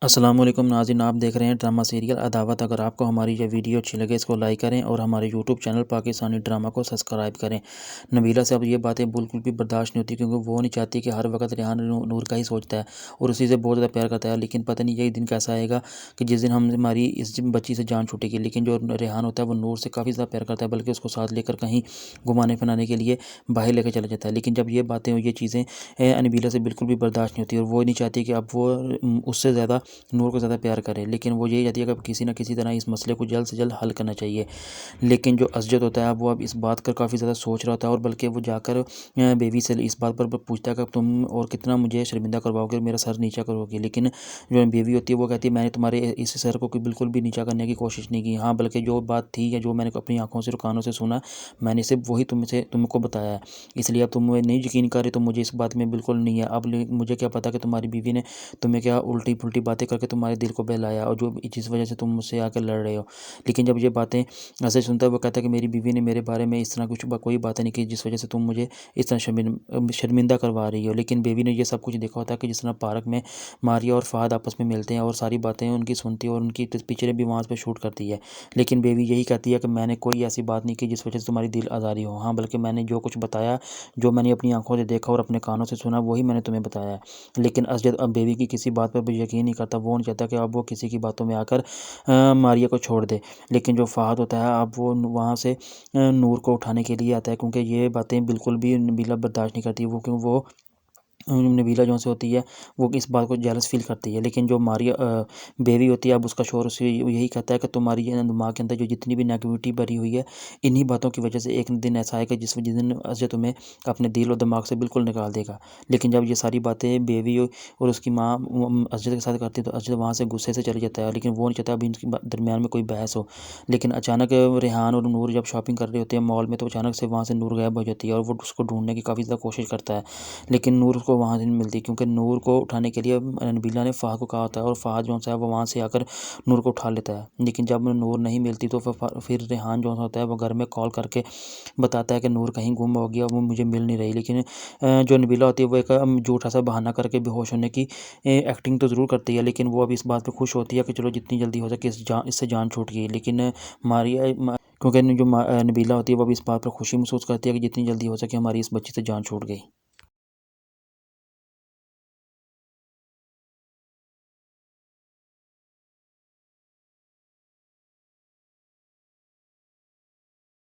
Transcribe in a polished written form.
अस्सलाम वालेकुम नाज़रीन, आप देख रहे हैं ड्रामा सीरियल अदावत। अगर आपको हमारी ये वीडियो अच्छी लगे इसको लाइक करें और हमारे यूट्यूब चैनल पाकिस्तानी ड्रामा को सब्सक्राइब करें। नबीला से अब ये बातें बिल्कुल भी बर्दाश्त नहीं होती, क्योंकि वो नहीं चाहती कि हर वक्त रेहान नूर का ही सोचता है और उसी से बहुत ज़्यादा प्यार करता है। लेकिन पता नहीं यही दिन कैसा आएगा कि जिस दिन हमारी इस बच्ची से जान छूटेगी। लेकिन जो रेहान होता है वो नूर से काफ़ी ज़्यादा प्यार करता है, बल्कि उसको साथ लेकर कहीं घुमाने फिराने के लिए बाहर लेकर चला जाता है। लेकिन जब ये बातें ये चीज़ें नबीला से बिल्कुल भी बर्दाश्त नहीं होती और वो नहीं चाहती कि अब वो उससे ज़्यादा नूर को ज़्यादा प्यार करे। लेकिन वो यही चाहती है कि किसी न किसी तरह इस मसले को जल्द से जल्द हल करना चाहिए। लेकिन जो असजद होता है वो अब इस बात का काफ़ी ज़्यादा सोच रहा होता है और बल्कि वो जाकर बेबी से इस बात पर पूछता है कि तुम और कितना मुझे शर्मिंदा करवाओगे, मेरा सर नीचा करोगे। लेकिन जो बेबी होती है वो कहती है मैंने तुम्हारे इस सर को बिल्कुल भी नीचा करने की कोशिश नहीं की। हाँ, बल्कि जो बात थी या जो मैंने अपनी आँखों से और कानों से सुना, मैंने सिर्फ वही तुमको बताया है। इसलिए अब तुम नहीं यकीन कर रहे तो मुझे इस बात में बिल्कुल नहीं है। अब मुझे क्या पता कि तुम्हारी बीवी ने तुम्हें क्या उल्टी पुल्टी बातें करके तुम्हारे दिल को बहलाया और जो जिस वजह से तुम मुझसे आकर लड़ रहे हो। लेकिन जब ये बातें ऐसे सुनता है वो कहता है कि मेरी बीवी ने मेरे बारे में इस तरह कोई बातें नहीं की जिस वजह से तुम मुझे इस तरह शर्मिंदा करवा रही हो। लेकिन बेबी ने ये सब कुछ देखा होता है कि जिस तरह पार्क में मारिया और फहद आपस में मिलते हैं और सारी बातें उनकी सुनती है और उनकी पिक्चरें भी वहाँ पर शूट करती है। लेकिन बेबी यही कहती है कि मैंने कोई ऐसी बात नहीं की जिस वजह से तुम्हारी दिल आज़ारी हो। हाँ, बल्कि मैंने जो कुछ बताया, जो मैंने अपनी आंखों से देखा और अपने कानों से सुना, वही मैंने तुम्हें बताया है। लेकिन असजद अब बेबी की किसी बात पर भी यकीन नहीं करता। वो नहीं चाहता कि अब वो किसी की बातों में आकर मारिया को छोड़ दे। लेकिन जो फ़हद होता है अब वो वहाँ से नूर को उठाने के लिए आता है, क्योंकि ये बातें बिल्कुल भी नबीला बर्दाश्त नहीं करती। क्योंकि वो नबीला जो से होती है वो इस बात को जेलस फील करती है। लेकिन जो मारिया बेबी होती है अब उसका शौहर उससे यही कहता है कि तुम्हारी ये दिमाग के अंदर जो जितनी भी नेगेटिविटी भरी हुई है, इन्हीं बातों की वजह से एक दिन ऐसा आएगा जिस दिन अजय तुम्हें अपने दिल और दिमाग से बिल्कुल निकाल देगा। लेकिन जब ये सारी बातें बेबी और उसकी माँ अजय के साथ करती है तो अजय वहाँ से गुस्से से चले जाता है। लेकिन वो नहीं चाहता अभी इनके दरमियान में कोई बहस हो। लेकिन अचानक रेहान और नूर जब शॉपिंग कर रहे होते हैं मॉल में, तो अचानक से वहाँ से नूर गायब हो जाती है और वो उसको ढूंढने की काफ़ी ज़्यादा कोशिश करता है। लेकिन नूर उसको वहाँ से नहीं मिलती, क्योंकि नूर को उठाने के लिए नबीला ने फ़ाह को कहा होता है और फ़ाह जो है वो वहाँ से आकर नूर को उठा लेता है। लेकिन जब नूर नहीं मिलती तो फिर रेहान जो होता है वो घर में कॉल करके बताता है कि नूर कहीं गुम हो गया, वो मुझे मिल नहीं रही। लेकिन जो नबीला होती है वो एक झूठा सा बहाना करके बेहोश होने की एक्टिंग तो ज़रूर करती है। लेकिन वो अब इस बात पर खुश होती है कि चलो जितनी जल्दी हो सके इससे जान छूट गई। लेकिन मारिया क्योंकि जो नबीला होती है वो भी इस बात पर खुशी महसूस करती है कि जितनी जल्दी हो सके हमारी इस बच्ची से जान छूट गई।